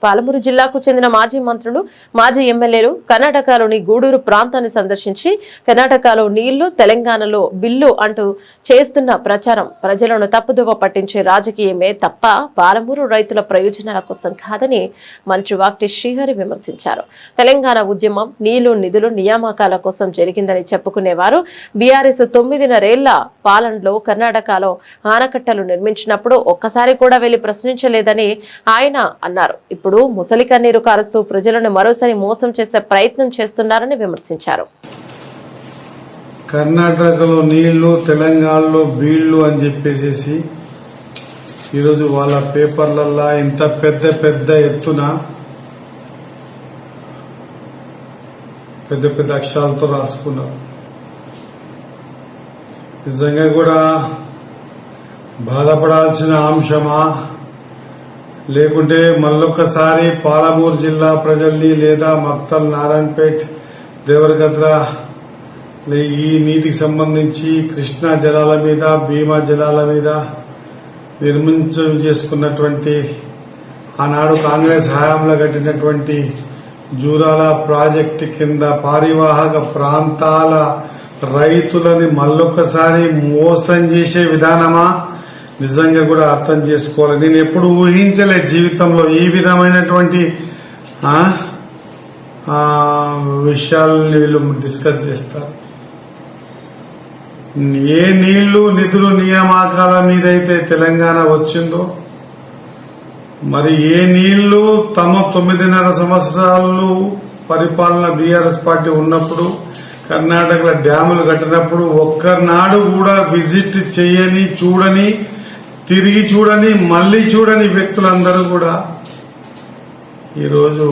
పాలమూరు జిల్లాకు చెందిన మాజీ మంత్రులు మాజీ ఎమ్మెల్యేలు కర్ణాటకలోని గూడూరు ప్రాంతాన్ని సందర్శించి కర్ణాటకలో నీళ్లు తెలంగాణలో బిల్లు అంటూ చేస్తున్న ప్రచారం ప్రజలను తప్పుదోవ పట్టించే రాజకీయమే తప్ప పాలమూరు రైతుల ప్రయోజనాల కోసం కాదని మంత్రి వాక్టి శ్రీహరి విమర్శించారు. తెలంగాణ ఉద్యమం నీళ్లు నిధులు నియామకాల కోసం జరిగిందని చెప్పుకునేవారు బీఆర్ఎస్ 9.5 పాలనలో కర్ణాటకలో ఆనకట్టలు నిర్మించినప్పుడు ఒక్కసారి కూడా వెళ్లి ప్రశ్నించలేదని ఆయన అన్నారు. ఇప్పుడు ముసలి కన్నీరు కారుస్తూ ప్రజలను మరోసారి మోసం చేసే ప్రయత్నం చేస్తున్నారని విమర్శించారు. కర్ణాటకలో నీళ్లు తెలంగాణలో బీళ్లు అని చెప్పేసి ఈరోజు వాళ్ళ పేపర్లల్లా ఇంత పెద్ద ఎత్తున పెద్ద అక్షరాలతో రాసుకున్నారు. నిజంగా కూడా బాధపడాల్సిన అంశమా, లేకుంటే మళ్ళొక్కసారి పాలమూరు జిల్లా ప్రజల్ని లేదా మక్తల్ నారాయణపేట్ దేవరగద్ర ఈ నీటికి సంబంధించి కృష్ణా జలాల మీద భీమా జలాల మీద నిర్మించం చేసుకున్నటువంటి ఆనాడు కాంగ్రెస్ హయాంలో కట్టినటువంటి జూరాల ప్రాజెక్టు కింద పారివాహక ప్రాంతాల రైతులని మళ్ళొక్కసారి మోసం చేసే విధానమా నిజంగా కూడా అర్థం చేసుకోవాలి. నేను ఎప్పుడు ఊహించలే జీవితంలో ఈ విధమైనటువంటి విషయాలని వీళ్ళు డిస్కస్ చేస్తారు. ఏ నీళ్లు నిధులు నియామకాల మీదైతే తెలంగాణ వచ్చిందో, మరి ఏ నీళ్లు తమ 9.5 సంవత్సరాలు పరిపాలన బీఆర్ఎస్ పార్టీ ఉన్నప్పుడు కర్ణాటకలో డ్యాములు కట్టినప్పుడు ఒక్కనాడు కూడా విజిట్ చేయని, చూడని, తిరిగి చూడని, మళ్లీ చూడని వ్యక్తులందరూ కూడా ఈరోజు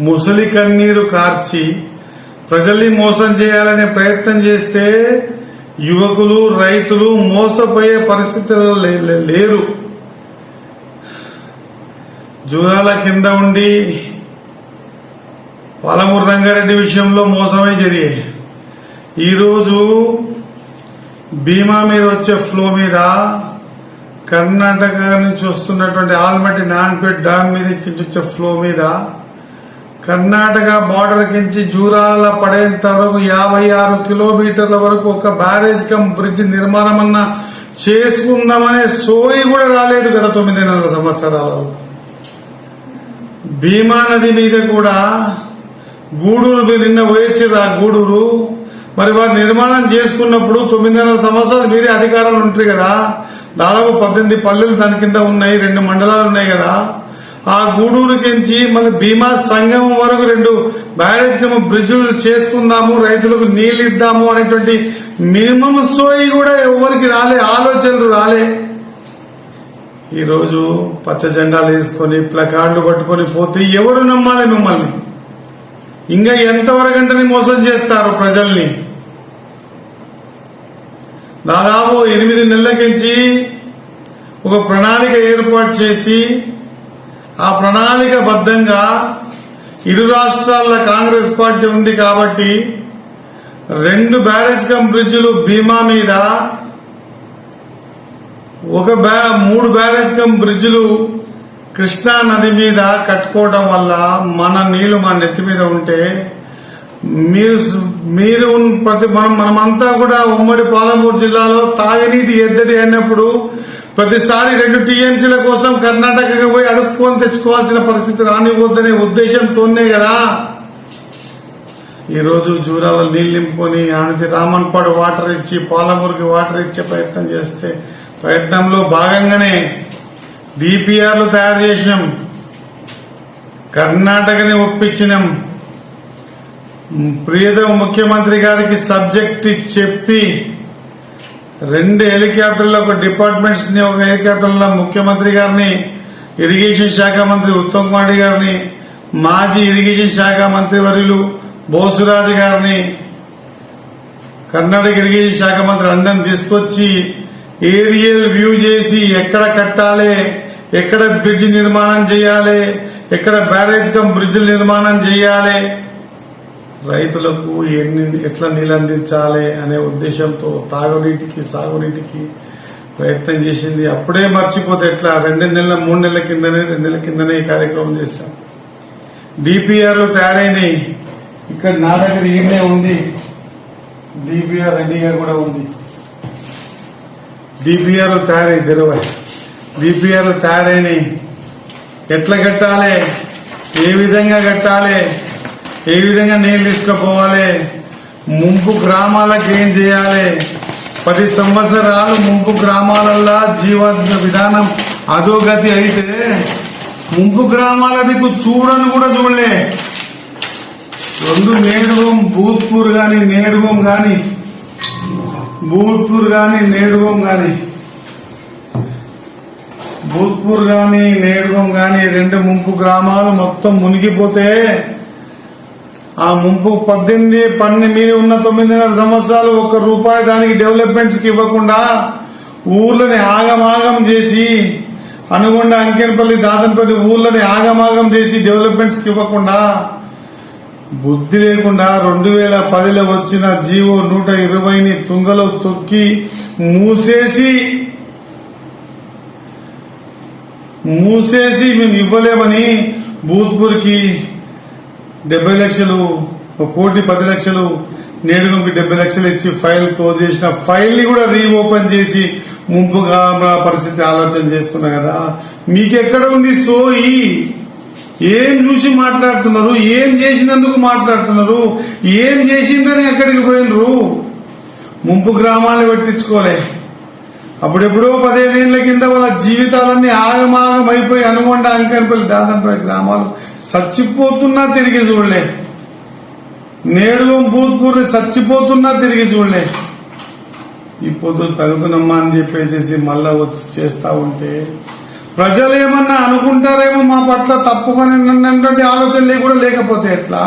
ముసలి కన్నీరు కార్చి ప్రజల్ని మోసం చేయాలనే ప్రయత్నం చేస్తే యువకులు రైతులు మోసపోయే పరిస్థితుల్లో లేరు. జూరాల కింద ఉండి పాలమూరు రంగారెడ్డి విషయంలో మోసమే జరిగాయి. ఈరోజు భీమా మీద వచ్చే ఫ్లో మీద కర్ణాటక నుంచి వస్తున్నటువంటి ఆల్మట్టి నారాయణపేట్ డ్యామ్ మీద వచ్చే ఫ్లో మీద కర్ణాటక బార్డర్ కించి జూరాల పడేంత వరకు 56 కిలోమీటర్ల వరకు ఒక బ్యారేజ్ కమ్ బ్రిడ్జ్ నిర్మాణం అన్నా చేసుకుందామనే సోయి కూడా రాలేదు గత 9.5 సంవత్సరాలలో. భీమా నది మీద కూడా గూడూరు నిన్న పోయొచ్చేది. ఆ గూడూరు మరి వారు నిర్మాణం చేసుకున్నప్పుడు 9.5 సంవత్సరాలు మీరే అధికారంలో ఉంటారు కదా. దాదాపు 18 పల్లెలు దాని కింద ఉన్నాయి, 2 మండలాలు ఉన్నాయి కదా. ఆ గూడూరు కించి మన భీమా సంగమం వరకు 2 బ్యారేజ్ కమ్ బ్రిడ్జులు చేసుకుందాము, రైతులకు నీళ్లు ఇద్దాము అనేటువంటి మినిమం సోయి కూడా ఎవరికి రాలే, ఆలోచనలు రాలే. ఈరోజు పచ్చ జెండాలు వేసుకుని ప్లకార్డులు పట్టుకుని పోతే ఎవరు నమ్మాలి మిమ్మల్ని? ఇంకా ఎంతవరకంటని మోసం చేస్తారు ప్రజల్ని? దాదాపు 8 నెలల నుంచి ఒక ప్రణాళిక ఏర్పాటు చేసి ఆ ప్రణాళిక బద్దంగా ఇరు రాష్ట్రాల్లో కాంగ్రెస్ పార్టీ ఉంది కాబట్టి 2 బ్యారేజ్ కమ్ బ్రిడ్జిలు భీమా మీద, 3 బ్యారేజ్ కమ్ బ్రిడ్జిలు కృష్ణా నది మీద కట్టుకోవడం వల్ల మన నీళ్లు మన నెత్తి మీద ఉంటే మీరు మనమంతా కూడా ఉమ్మడి పాలమూరు జిల్లాలో తాగునీటి ఎద్దడి అయినప్పుడు ప్రతిసారి 2 టీఎంసీల కోసం కర్ణాటకకి పోయి అడుక్కొని తెచ్చుకోవాల్సిన పరిస్థితి రానివద్దనే ఉద్దేశంతోనే కదా ఈరోజు జూరాల నీళ్లు నింపుకొని ఆ నుంచి రామన్పాడు వాటర్ ఇచ్చి పాలమూరుకి వాటర్ ఇచ్చే ప్రయత్నంలో భాగంగానే డిపిఆర్లు తయారు చేసినాం, కర్ణాటకని ఒప్పించినాం. ప్రియతమ ముఖ్యమంత్రి గారికి సబ్జెక్ట్ చెప్పి 2 హెలికాప్టర్లు, ఒక డిపార్ట్మెంట్స్ ని, ఒక హెలికాప్టర్ల ముఖ్యమంత్రి గారిని, ఇరిగేషన్ శాఖ మంత్రి ఉత్తమ్ కుమార్ గారిని, మాజీ ఇరిగేషన్ శాఖ మంత్రి వర్యులు బోసురాజు గారిని, కర్ణాటక ఇరిగేషన్ శాఖ మంత్రి అందరిని తీసుకొచ్చి ఏరియల్ వ్యూ చేసి ఎక్కడ కట్టాలి, ఎక్కడ బ్రిడ్జ్ నిర్మాణం చేయాలి, ఎక్కడ బ్యారేజ్ కమ్ బ్రిడ్జ్ నిర్మాణం చేయాలి, రైతులకు ఎట్లా నీళ్ళు అందించాలి అనే ఉద్దేశంతో తాగునీటికి సాగునీటికి ప్రయత్నం చేసింది. అప్పుడే మర్చిపోతే ఎట్లా? 2 నెలల 3 నెలల కిందనే ఈ కార్యక్రమం చేశాం. డిపిఆర్లు తయారైనాయి. ఇక్కడ నా దగ్గర ఈమె ఉంది, డిపిఆర్ రెడీగా కూడా ఉంది. డిపిఆర్లు తయారై డిపిఆర్లు తయారైనాయి. ఎట్లా కట్టాలి, ఏ విధంగా కట్టాలి, ఏ విధంగా నీళ్ళు తీసుకుపోవాలి, ముంపు గ్రామాలకు ఏం చేయాలి, 10 సంవత్సరాలు ముంపు గ్రామాలల్లో జీవన విధానం అధోగతి అయితే ముంపు గ్రామాల దిక్కు చూడని కూడా చూడలే. 2 నేడుగోం భూత్పూర్ గాని నేడుగోం గాని భూత్పూర్ గాని నేడుగోం గాని భూత్పూర్ గాని నేడుగోం గాని 2 ముంపు గ్రామాలు మొత్తం మునిగిపోతే ఆ ముంపు 18 మీరు ఉన్న 9.5 సంవత్సరాలు ₹1 దానికి డెవలప్మెంట్స్ కి ఇవ్వకుండా ఊర్లని ఆగమాగం చేసి, అనుగొండ అంకెనపల్లి దాదంపల్లి ఊర్లని ఆగమాగం చేసి డెవలప్మెంట్స్ కి ఇవ్వకుండా, బుద్ధి లేకుండా 2010లో వచ్చిన జీవో 120ని తుంగలో తొక్కి మూసేసి మేము ఇవ్వలేమని భూత్పూర్కి 70 లక్షలు, 1,10,00,000, నేడుగంకి 70 లక్షలు ఇచ్చి ఫైల్ క్లోజ్ చేసిన ఫైల్ ని కూడా రీఓపెన్ చేసి ముంపుగా పరిస్థితి ఆలోచన చేస్తున్నా కదా. మీకెక్కడ ఉంది సోయి? ఏం చూసి మాట్లాడుతున్నారు? ఏం చేసినందుకు మాట్లాడుతున్నారు? ఏం చేసిందని ఎక్కడికి పోయినరు? ముంపు గ్రామాలను పెట్టించుకోలే. అప్పుడెప్పుడో 15 ఏళ్ల కింద వాళ్ళ జీవితాలన్నీ ఆగమాగం అయిపోయి అనుగొండ అంకెనపల్లి దాదంపల్లి గ్రామాలు చచ్చిపోతున్నా తిరిగి చూడలే. నేడుగోం భూత్పూర్ చచ్చిపోతున్నా తిరిగి చూడలే. ఈ పొద్దు తగుతున్నమ్మా అని చెప్పేసి మళ్ళా వచ్చి చేస్తా ఉంటే ప్రజలు ఏమన్నా అనుకుంటారేమో మా పట్ల తప్పుకొని ఆలోచన కూడా లేకపోతే ఎట్లా?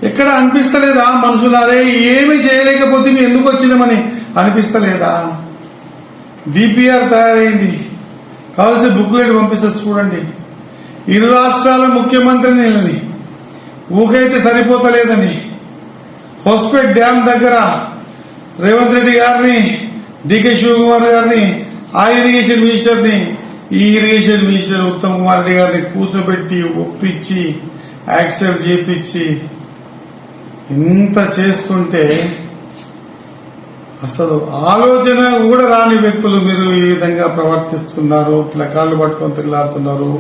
ఎక్కడ అనిపిస్తలేదా మనుషులారే ఏమి చేయలేకపోతే మీ ఎందుకు వచ్చినామని అనిపిస్తలేదా? డిపిఆర్ తయారైంది, కావాల్సిన బుక్లెట్ పంపిస్తే చూడండి. 2 రాష్ట్రాల ముఖ్యమంత్రిని ఊకైతే సరిపోతలేదని హోస్పేట్ డ్యామ్ దగ్గర రేవంత్ రెడ్డి గారిని, డికే శివకుమార్ గారిని, ఆ ఇరిగేషన్ మినిస్టర్ని, ఈ ఇరిగేషన్ మినిస్టర్ ఉత్తమ్ కుమార్ రెడ్డి గారిని కూర్చోబెట్టి ఒప్పించి యాక్సెప్ట్ చేపించి ఇంత చేస్తుంటే అసలు ఆలోచన కూడా రాని వ్యక్తులు మీరు ఈ విధంగా ప్రవర్తిస్తున్నారు. ప్లకార్డులు పట్టుకొని తిరుగులాడుతున్నారు,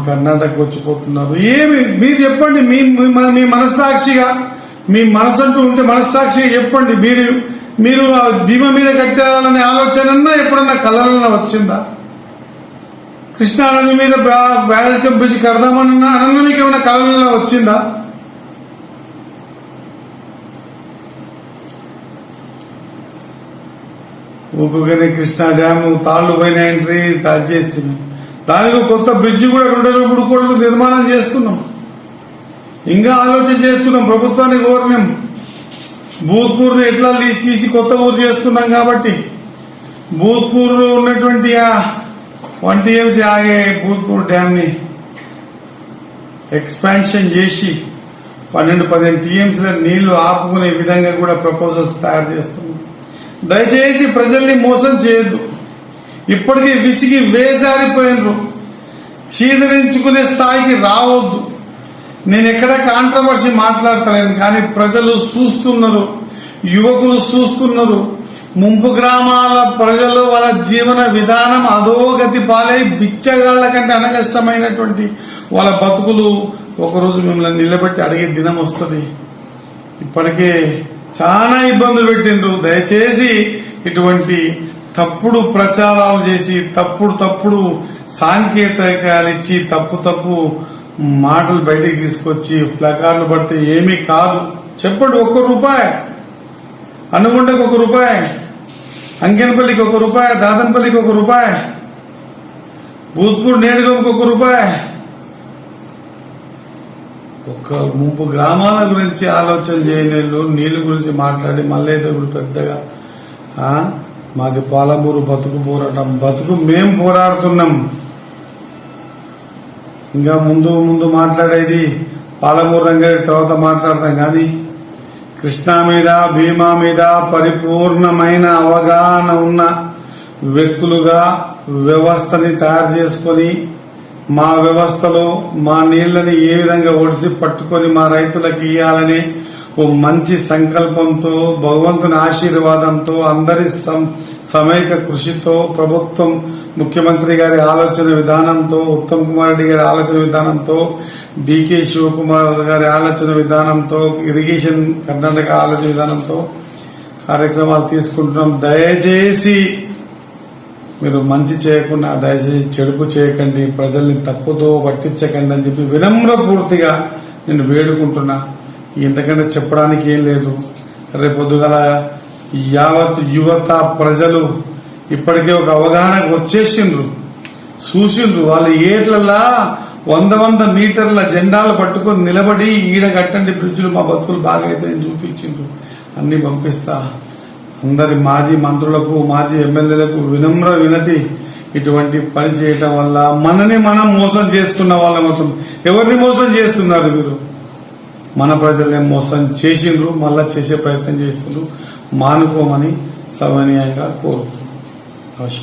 కర్ణాటక వచ్చిపోతున్నారు. ఏమి మీరు చెప్పండి? మీ మనస్సాక్షిగా, మీ మనసంటూ ఉంటే మనస్సాక్షిగా చెప్పండి. మీరు భీమా మీద కట్టాలనే ఆలోచన ఎప్పుడన్నా కలలన్నా వచ్చిందా? కృష్ణానది మీద బ్యారేజ్ బ్రిడ్జ్ కడదామన్నా అన్న మీకు ఏమైనా కలలన్నా వచ్చిందా? ఊరుగానే కృష్ణా డ్యామ్ తాళ్లు పోయినాయంట్రీ చేస్తున్నాం. దానికి కొత్త బ్రిడ్జి కూడా 2 కోట్లతో నిర్మాణం చేస్తున్నాం. ఇంకా ఆలోచన చేస్తున్నాం. ప్రభుత్వానికి కోరినాం భూత్పూర్ని ఎట్లా తీసి కొత్త ఊరు చేస్తున్నాం కాబట్టి భూత్పూర్ ఉన్నటువంటి 1 TMC ఆగే భూత్పూర్ డ్యామ్ ని ఎక్స్పాన్షన్ చేసి 12-15 TMC నీళ్లు ఆపుకునే విధంగా కూడా ప్రపోజల్స్ తయారు చేస్తున్నాం. దయచేసి ప్రజల్ని మోసం చేయొద్దు. ఇప్పటికీ విసిగి వేసారిపోయినరు, చీదరించుకునే స్థాయికి రావద్దు. నేను ఎక్కడ కాంట్రవర్సీ మాట్లాడతలేను, కానీ ప్రజలు చూస్తున్నారు, యువకులు చూస్తున్నారు. ముంపు గ్రామాల ప్రజలు వాళ్ళ జీవన విధానం అధోగతి పాలై బిచ్చగాళ్ల కంటే అనగష్టమైనటువంటి వాళ్ళ బతుకులు ఒకరోజు మిమ్మల్ని నిలబెట్టి అడిగే దినం వస్తుంది. ఇప్పటికే చాలా ఇబ్బందులు పెట్టిండ్రు. దయచేసి ఇటువంటి తప్పుడు ప్రచారాలు చేసి తప్పుడు సాంకేతికాలు ఇచ్చి తప్పు మాటలు బయటికి తీసుకొచ్చి ప్లకార్డులు పడితే ఏమీ కాదు. చెప్పండి, ₹1, అనుగుండకు ₹1, అంకెనపల్లికి ₹1, దాదంపల్లికి ₹1, భూత్పూర్ నేడుగంకి ₹1. ఒక్క ముంపు గ్రామాల గురించి ఆలోచన చేయని నీళ్ల గురించి మాట్లాడి మళ్ళీ ఇప్పుడు పెద్దగా మాది పాలమూరు బతుకు పోరాటం, బతుకు మేం పోరాడుతున్నాం. ఇంకా ముందు మాట్లాడేది పాలమూరు రంగారెడ్డి తర్వాత మాట్లాడతాం. కానీ కృష్ణా మీద భీమా మీద పరిపూర్ణమైన అవగాహన ఉన్న వ్యక్తులుగా వ్యవస్థని తయారు చేసుకొని మా వ్యవస్థలో మా నీళ్లని ఏ విధంగా ఒడిసి పట్టుకొని మా రైతులకు ఇవ్వాలని ఓ మంచి సంకల్పంతో భగవంతుని ఆశీర్వాదంతో అందరి సమైక్య కృషితో ప్రభుత్వం ముఖ్యమంత్రి గారి ఆలోచన విధానంతో ఉత్తమ్ కుమార్ రెడ్డి గారి ఆలోచన విధానంతో డికే శివకుమార్ గారి ఆలోచన విధానంతో ఇరిగేషన్ కర్ణాటక ఆలోచన విధానంతో కార్యక్రమాలు తీసుకుంటున్నాం. దయచేసి మీరు మంచి చేయకుండా దయచేసి చెడుపు చేయకండి, ప్రజల్ని తప్పుతో పట్టించకండి అని చెప్పి వినమ్రపూర్తిగా నేను వేడుకుంటున్నా. ఇంతకంటే చెప్పడానికి ఏం లేదు. రేపొద్దుగల యావత్ యువత ప్రజలు ఇప్పటికే ఒక అవగాహనకు వచ్చేసిండ్రు, చూసిండ్రు. వాళ్ళు ఏట్లలా 100 మీటర్ల జెండాలు పట్టుకొని నిలబడి ఈడ కట్టండి బ్రిడ్జ్లు మా బతుకులు బాగా అయితే చూపించిండ్రు. అన్ని పంపిస్తా. అందరి మాజీ మంత్రులకు మాజీ ఎమ్మెల్యేలకు వినమ్ర వినతి, ఇటువంటి పని చేయటం వల్ల మనని మనం మోసం చేసుకున్న వాళ్ళం అవుతుంది. ఎవరిని మోసం చేస్తున్నారు మీరు? మన ప్రజలే మోసం చేసిండ్రు, మళ్ళా చేసే ప్రయత్నం చేస్తుండ్రు. మానుకోమని సవినయంగా కోరుతున్నాను.